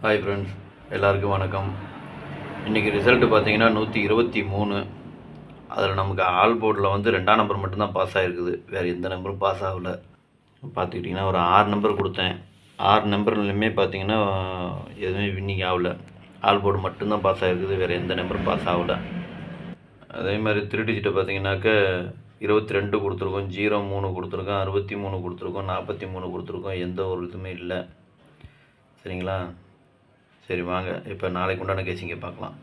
Hi friends, எல்லாருக்கும் வணக்கம். இன்றைக்கி ரிசல்ட்டு பார்த்தீங்கன்னா 123. அதில் நமக்கு ஆல் போர்டில் வந்து 2ஆம் நம்பர் மட்டும்தான் பாஸ் ஆகிருக்குது. வேறு எந்த நம்பரும் பாஸ் ஆகலை. பார்த்துக்கிட்டிங்கன்னா ஒரு 6 நம்பர் கொடுத்தேன். 6 நம்பர்லையுமே பார்த்தீங்கன்னா எதுவுமே வின்னிங் ஆகலை. ஆல் போர்டு மட்டும்தான் பாஸ் ஆகிருக்குது, வேறு எந்த நம்பரும் பாஸ் ஆகலை. அதே மாதிரி 3 டிஜிட்டை பார்த்தீங்கன்னாக்க 22 கொடுத்துருக்கோம், 03 கொடுத்துருக்கோம், 63 கொடுத்துருக்கோம், 43 கொடுத்துருக்கோம். எந்த ஒரு இதுவுமே இல்லை. சரிங்களா? சரி வாங்க, இப்போ நாளைக்கு உண்டான கேசிங்கை பார்க்கலாம்.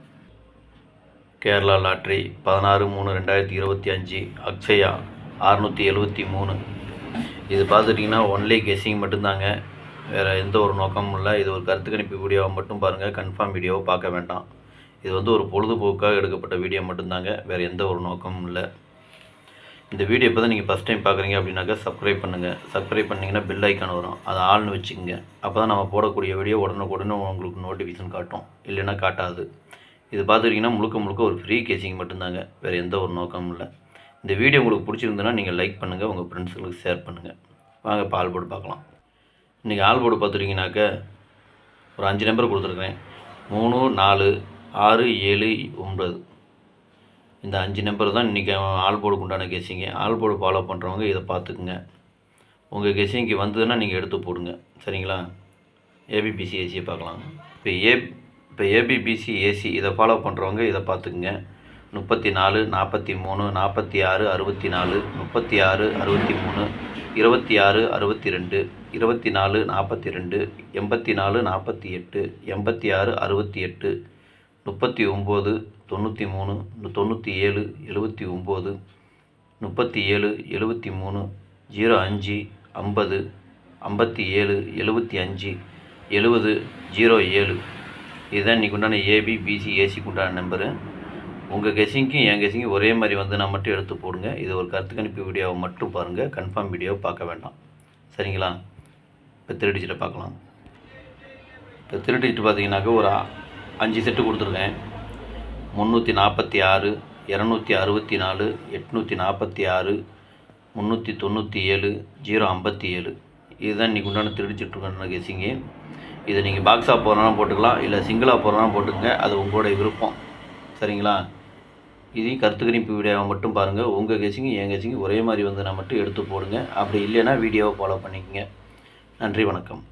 கேரளா லாட்ரி 16/3/2025 அக்ஷயா 673. இது பார்த்துட்டிங்கன்னா ஒன்லி கெஸ்ஸிங் மட்டும்தாங்க, வேறு எந்த ஒரு நோக்கமும் இல்லை. இது ஒரு கருத்து கணிப்பு வீடியோவை மட்டும் பாருங்கள், கன்ஃபார்ம் வீடியோவை பார்க்க வேண்டாம். இது வந்து ஒரு பொழுதுபோக்காக எடுக்கப்பட்ட வீடியோ மட்டும்தாங்க, வேறு எந்த ஒரு நோக்கமும் இல்லை. இந்த வீடியோ இப்போ தான் நீங்கள் ஃபஸ்ட் டைம் பார்க்குறீங்க அப்படின்னாக்கா சப்ஸ்கிரைப் பண்ணுங்கள். சப்ஸ்கிரைப் பண்ணிங்கன்னா பெல் ஐக்கான் வரும், அதை ஆள்னு வச்சுக்கோங்க. அப்போ தான் நம்ம போடக்கூடிய வீடியோ உடனுக்குடனே உங்களுக்கு நோட்டிஃபிகேஷன் காட்டும், இல்லைன்னா காட்டாது. இது பார்த்துக்கிட்டிங்கன்னா முழுக்க ஒரு ஃப்ரீ கேசிங் மட்டும்தாங்க, வேறு எந்த ஒரு நோக்கமும் இல்லை. இந்த வீடியோ உங்களுக்கு பிடிச்சிருந்ததுன்னா நீங்கள் லைக் பண்ணுங்கள், உங்கள் ஃப்ரெண்ட்ஸுங்களுக்கு ஷேர் பண்ணுங்கள். வாங்க இப்போ ஆல் போர்டு பார்க்கலாம். இன்றைக்கி ஆல் போர்டு பார்த்துட்டிங்கனாக்க ஒரு 5 நம்பர் கொடுத்துருக்கேன். 3, 4, 6, 7, 9. இந்த 5 நம்பர் தான் இன்றைக்கி ஆல் போர்டுக்கு உண்டான கெஸ்ஸிங்கு. ஆல் போர்டு ஃபாலோ பண்ணுறவங்க இதை பார்த்துக்குங்க. உங்கள் கெஸ்ஸிங்க்கு வந்ததுன்னா நீங்கள் எடுத்து போடுங்க. சரிங்களா? ஏபிபிசி ஏசியை பார்க்கலாம். இப்போ ஏபிபிசி ஏசி இதை ஃபாலோ பண்ணுறவங்க இதை பார்த்துக்குங்க. 34, 43, 46, 64, 36, 63, 26, 62, 24, 42, 84, 48, 86, 68, 39, 93, 97, 79, 37, 73, 05, 50, 57, 75, 70, 07. இதுதான் இன்றைக்கி உண்டான ஏபிபிசி ஏசிக்கு உண்டான நம்பரு. உங்கள் கெஸ்ஸிங்க்கும் என் கெஸ்ஸிங்கும் ஒரே மாதிரி வந்து நான் மட்டும் எடுத்து போடுங்க. இது ஒரு கருத்து கணிப்பு வீடியோவை மட்டும் பாருங்கள், கன்ஃபார்ம் வீடியோவை பார்க்க வேண்டாம். சரிங்களா? இப்போ 3 டிஜிட்டை பார்க்கலாம். இப்போ 3 டிஜிட் பார்த்தீங்கன்னாக்க ஒரு 5 செட்டு கொடுத்துருக்கேன். 346, 264, 846, 397, 057. இதுதான் இன்றைக்கி உண்டான 3 டிஜிட்டுக்கான கெஸ்ஸிங்கு. இதை நீங்கள் பாக்ஸாக போடுறனாலும் போட்டுக்கலாம், இல்லை சிங்கிளாக போடுறனாலும் போட்டுக்கங்க, அது உங்களுடைய விருப்பம். சரிங்களா? இதையும் கருத்து கணிப்பு வீடியோவை மட்டும் பாருங்கள். உங்கள் கெஸ்ஸிங்கு என் கெஸ்ஸிங்கு ஒரே மாதிரி வந்து நான் மட்டும் எடுத்து போடுங்க. அப்படி இல்லைன்னா வீடியோவை ஃபாலோ பண்ணிக்கங்க. நன்றி, வணக்கம்.